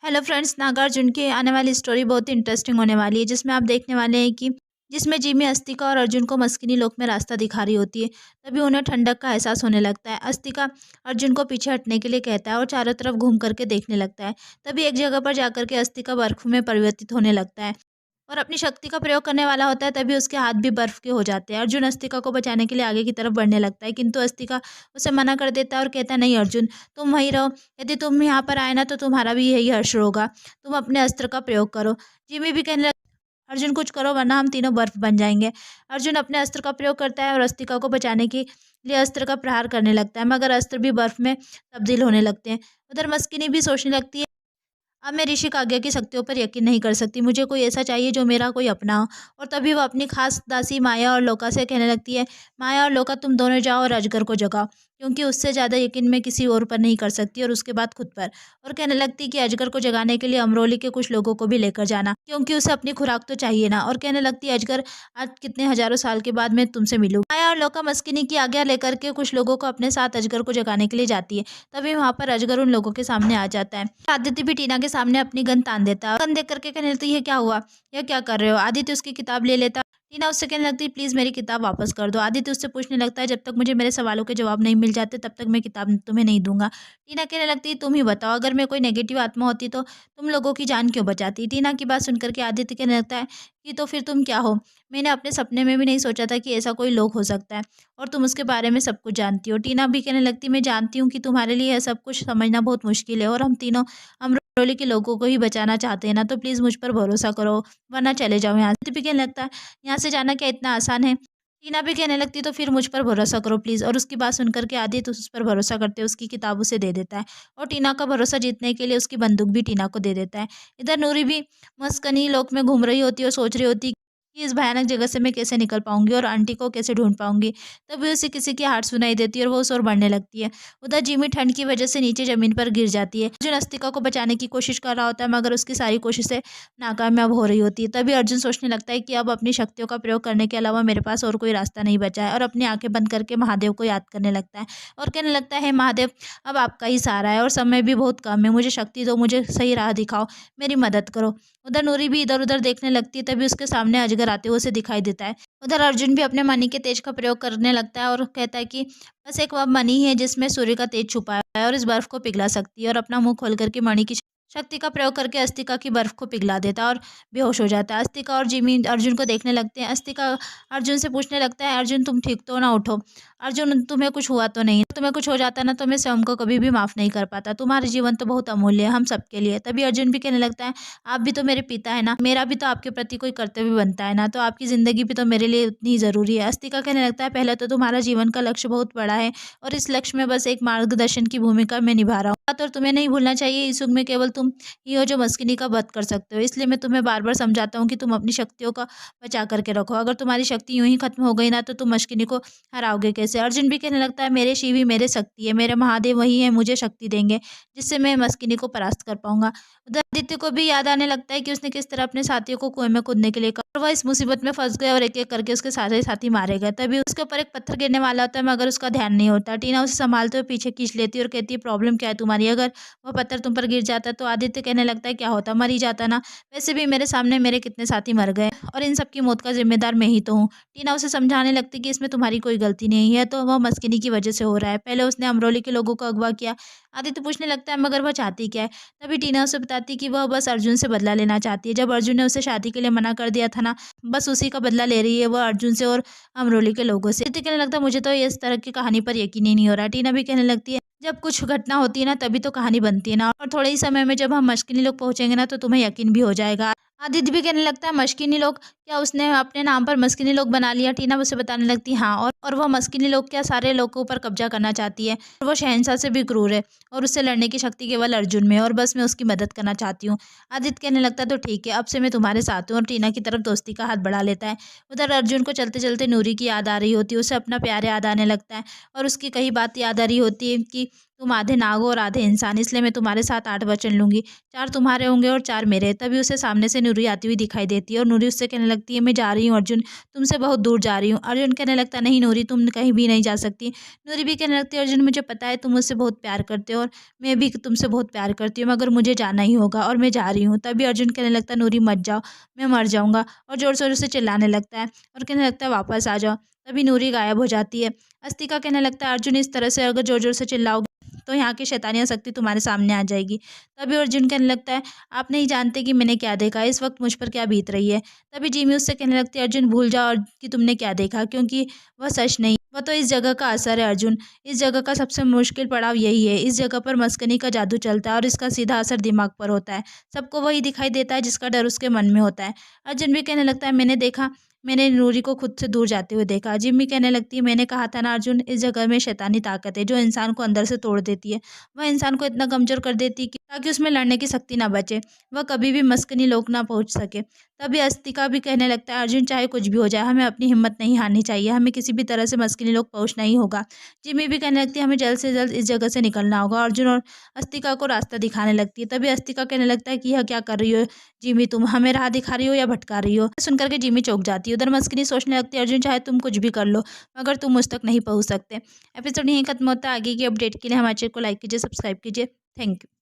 Hello friends, Nagarjuna की आने वाली स्टोरी बहुत ही इंटरेस्टिंग होने वाली है, जिसमें आप देखने वाले हैं कि जिसमें जिमी अस्तिका और अर्जुन को मस्किनी लोक में रास्ता दिखा रही होती है। तभी उन्हें ठंडक का एहसास होने लगता है। अस्तिका अर्जुन को पीछे हटने के लिए कहता है और चारों तरफ घूम करके देखने लगता है। तभी एक जगह पर जाकर के अस्तिका बर्फ में परिवर्तित होने लगता है और अपनी शक्ति का प्रयोग करने वाला होता है। तभी उसके हाथ भी बर्फ के हो जाते हैं। अर्जुन अस्तिका को बचाने के लिए आगे की तरफ बढ़ने लगता है, किंतु अस्तिका उसे मना कर देता है और कहता है, नहीं अर्जुन, तुम वहीं रहो। यदि तुम यहाँ पर आए ना तो तुम्हारा भी यही हश्र होगा। तुम अपने अस्त्र का प्रयोग करो। जिमी भी कहने लगा, अर्जुन कुछ करो वरना हम तीनों बर्फ बन जाएंगे। अर्जुन अपने अस्त्र का प्रयोग करता है और अस्तिका को बचाने के लिए अस्त्र का प्रहार करने लगता है, मगर अस्त्र भी बर्फ में तब्दील होने लगते हैं। उधर मस्किनी भी सोचने लगती है, अब मैं ऋषि काग्या की शक्तियों पर यकीन नहीं कर सकती। मुझे कोई ऐसा चाहिए जो मेरा कोई अपना हो। और तभी वो अपनी खास दासी माया और लोका से कहने लगती है, माया और लोका, तुम दोनों जाओ और अजगर को जगाओ, क्योंकि उससे ज़्यादा यकीन मैं किसी और पर नहीं कर सकती। और उसके बाद खुद पर। और कहने लगती कि अजगर को जगाने के लिए अमरोली के कुछ लोगों को भी लेकर जाना, क्योंकि उसे अपनी खुराक तो चाहिए ना। और कहने लगती है, अजगर, आज कितने हजारों साल के बाद मैं तुमसे मिलूँ। माया और लोका मस्किनी की आज्ञा लेकर के कुछ लोगों को अपने साथ अजगर को जगाने के लिए जाती है। तभी वहाँ पर अजगर उन लोगों के सामने आ जाता है। आदित्य भी टीना के सामने अपनी गन तान देता है। गन देख करके कहने लगती है, क्या हुआ, यह क्या कर रहे हो। आदित्य उसकी किताब ले लेता। टीना उससे कहने लगती है, प्लीज़ मेरी किताब वापस कर दो। आदित्य उससे पूछने लगता है, जब तक मुझे मेरे सवालों के जवाब नहीं मिल जाते तब तक मैं किताब तुम्हें नहीं दूंगा। टीना कहने लगती है, तुम ही बताओ, अगर मैं कोई नेगेटिव आत्मा होती तो तुम लोगों की जान क्यों बचाती। टीना की बात सुनकर के आदित्य कहने लगता है कि तो फिर तुम क्या हो। मैंने अपने सपने में भी नहीं सोचा था कि ऐसा कोई लोग हो सकता है और तुम उसके बारे में सब कुछ जानती हो। टीना भी कहने लगती, मैं जानती हूँ कि तुम्हारे लिए यह सब कुछ समझना बहुत मुश्किल है और हम तीनों अमरोली के लोगों को ही बचाना चाहते हैं ना, तो प्लीज़ मुझ पर भरोसा करो वरना चले जाओ यहाँ से। भी कहने लगता है, यहाँ से जाना क्या इतना आसान है। टीना भी कहने लगती, तो फिर मुझ पर भरोसा करो प्लीज़। और उसकी बात सुनकर के आदित्य उस पर भरोसा करते उसकी किताब उसे दे देता है और टीना का भरोसा जीतने के लिए उसकी बंदूक भी टीना को दे देता है। इधर नूरी भी मस्कनी लोक में घूम रही होती है और सोच रही होती कि इस भयानक जगह से मैं कैसे निकल पाऊंगी और आंटी को कैसे ढूंढ पाऊंगी। तभी उसे किसी की हार्ट सुनाई देती है और वो उस ओर बढ़ने लगती है। उधर जिमी ठंड की वजह से नीचे जमीन पर गिर जाती है। अर्जुन अस्तिका को बचाने की कोशिश कर रहा होता है, मगर उसकी सारी कोशिशें नाकामयाब हो रही होती है। तभी अर्जुन सोचने लगता है कि अब अपनी शक्तियों का प्रयोग करने के अलावा मेरे पास और कोई रास्ता नहीं बचा है और अपनी आंखें बंद करके महादेव को याद करने लगता है और कहने लगता है, महादेव, अब आपका ही सहारा है और समय भी बहुत कम है। मुझे शक्ति दो, मुझे सही राह दिखाओ, मेरी मदद करो। उधर नूरी भी इधर उधर देखने लगती है। तभी उसके सामने अजगर आते हुए उसे दिखाई देता है। उधर अर्जुन भी अपने मणि के तेज का प्रयोग करने लगता है और कहता है कि बस एक वह मणि है जिसमें सूर्य का तेज छुपा है और इस बर्फ को पिघला सकती है। और अपना मुंह खोल करके मणि की शक्ति का प्रयोग करके अस्तिका की बर्फ को पिघला देता है और बेहोश हो जाता है। अस्तिका और जिमी अर्जुन को देखने लगते हैं। अस्तिका अर्जुन से पूछने लगता है, अर्जुन, तुम ठीक तो ना, उठो। अर्जुन, तुम्हें कुछ हुआ तो नहीं। तुम्हें कुछ हो जाता ना तो मैं स्वयं को कभी भी माफ़ नहीं कर पाता। तुम्हारा जीवन तो बहुत अमूल्य है हम सबके लिए। तभी अर्जुन भी कहने लगता है, आप भी तो मेरे पिता है ना, मेरा भी तो आपके प्रति कोई कर्तव्य बनता है ना, तो आपकी ज़िंदगी भी तो मेरे लिए उतनी ही ज़रूरी है। अस्तिका कहने लगता है, पहले तो तुम्हारा जीवन का लक्ष्य बहुत बड़ा है और इस लक्ष्य में बस एक मार्गदर्शन की भूमिका मैं निभा रहा हूँ। और तुम्हें नहीं भूलना चाहिए, इस युग में केवल तुम ही हो जो मस्किनी का वध कर सकते हो। इसलिए मैं तुम्हें बार बार समझाता हूँ कि तुम अपनी शक्तियों का बचा करके रखो। अगर तुम्हारी शक्ति यूं ही खत्म हो गई ना तो तुम मस्किनी को हराओगे कैसे। अर्जुन भी कहने लगता है, मेरे शिव ही मेरे शक्ति है, मेरे महादेव वही है, मुझे शक्ति देंगे जिससे मैं मस्किनी को परास्त कर पाऊंगा। उधर आदित्य को भी याद आने लगता है कि उसने किस तरह अपने साथियों को कुएं में कूदने के लिए कहा और वह इस मुसीबत में फंस गया और एक एक करके उसके सारे साथी मारे गए। तभी उसके ऊपर एक पत्थर गिरने वाला होता है, मगर उसका ध्यान नहीं होता। टीना उसे संभालते हुए पीछे खींच लेती है और कहती है, प्रॉब्लम क्या है तुम्हारी, अगर वह पत्थर तुम पर गिर जाता तो। आदित्य कहने लगता है, क्या होता, मर ही जाता ना, वैसे भी मेरे सामने मेरे कितने साथी मर गए और इन सबकी मौत का जिम्मेदार मैं ही तो हूँ। टीना उसे समझाने लगती कि इसमें तुम्हारी कोई गलती नहीं है, तो वह मस्किनी की वजह से हो रहा है। पहले उसने अमरोली के लोगों को अगवा किया। आदित्य पूछने लगता है, मगर वह चाहती क्या है। तभी टीना उसे बताती कि वह बस अर्जुन से बदला लेना चाहती है। जब अर्जुन ने उसे शादी के लिए मना कर दिया था ना, बस उसी का बदला ले रही है वह अर्जुन से और अमरोली के लोगों से। आदित्य कहने लगता है, मुझे तो इस तरह की कहानी पर यकीन ही नहीं हो रहा। टीना भी कहने लगती है, जब कुछ घटना होती है ना तभी तो कहानी बनती है ना, और थोड़े ही समय में जब हम मस्किनी लोग पहुंचेंगे ना तो तुम्हें यकीन भी हो जाएगा। आदित्य भी कहने लगता है, मस्किनी लोग, क्या उसने अपने नाम पर मस्किनी लोग बना लिया। टीना उसे बताने लगती, हाँ, और वह मस्किनी लोग क्या सारे लोगों के ऊपर कब्जा करना चाहती है और वो शहंशाह से भी क्रूर है और उससे लड़ने की शक्ति केवल अर्जुन में है और बस मैं उसकी मदद करना चाहती हूँ। आदित्य कहने लगता है, तो ठीक है, अब से मैं तुम्हारे साथ हूँ, और टीना की तरफ दोस्ती का हाथ बढ़ा लेता है। उधर अर्जुन को चलते चलते नूरी की याद आ रही होती है, उसे अपना प्यार याद आने लगता है और उसकी कई बात याद आ रही होती है कि तुम आधे नाग हो और आधे इंसान, इसलिए मैं तुम्हारे साथ 8 वचन लूंगी, 4 तुम्हारे होंगे और 4 मेरे। तभी उसे सामने से नूरी आती हुई दिखाई देती है और नूरी उससे कहने लगती लगती है मैं जा रही हूँ अर्जुन, तुमसे बहुत दूर जा रही हूँ। अर्जुन कहने लगता है नहीं नूरी, तुम कहीं भी नहीं जा सकती। नूरी भी कहने लगती है अर्जुन मुझे पता है तुम मुझसे बहुत प्यार करते हो और मैं भी तुमसे बहुत प्यार करती हूँ, मगर मुझे जाना ही होगा और मैं जा रही हूँ। तभी अर्जुन कहने लगता है नूरी मत जाओ, मैं मर जाऊँगा, और ज़ोर-ज़ोर से चिल्लाने लगता है और कहने लगता है वापस आ जाओ। तभी नूरी गायब हो जाती है। अस्तिका कहने लगता है अर्जुन इस तरह से अगर ज़ोर-ज़ोर से चिल्लाओगे तो यहाँ की शैतानिया शक्ति तुम्हारे सामने आ जाएगी। तभी अर्जुन कहने लगता है आप नहीं जानते कि मैंने क्या देखा, इस वक़्त मुझ पर क्या बीत रही है। तभी जिमी उससे कहने लगती है अर्जुन भूल जाओ और कि तुमने क्या देखा, क्योंकि वह सच नहीं, वह तो इस जगह का असर है अर्जुन। इस जगह का सबसे मुश्किल पड़ाव यही है। इस जगह पर मस्कनी का जादू चलता है और इसका सीधा असर दिमाग पर होता है। सबको वही दिखाई देता है जिसका डर उसके मन में होता है। अर्जुन भी कहने लगता है मैंने देखा, मैंने नूरी को खुद से दूर जाते हुए देखा। जिम्मी कहने लगती है मैंने कहा था ना अर्जुन, इस जगह में शैतानी ताकत है जो इंसान को अंदर से तोड़ देती है। वह इंसान को इतना कमज़ोर कर देती है कि ताकि उसमें लड़ने की शक्ति ना बचे, वह कभी भी मस्कनी लोक ना पहुँच सके। तभी अस्तिका भी कहने लगता है अर्जुन चाहे कुछ भी हो जाए हमें अपनी हिम्मत नहीं हारनी चाहिए, हमें किसी भी तरह से मस्कनी लोक पहुँचना ही होगा। जिम्मी भी कहने लगती है हमें जल्द से जल्द इस जगह से निकलना होगा। अर्जुन और अस्तिका को रास्ता दिखाने लगती है। तभी अस्तिका कहने लगता है कि यह क्या कर रही हो जिमी, तुम हमें राह दिखा रही हो या भटका रही हो। सुनकर के जिमी चौंक जाती है। उधर मस्कनी सोचने लगती है अर्जुन चाहे तुम कुछ भी कर लो, मगर तुम मुझ तक नहीं पहुँच सकते। एपिसोड यहीं खत्म होता है। आगे की अपडेट के लिए हमारे चैनल को लाइक कीजिए, सब्सक्राइब कीजिए। Thank you.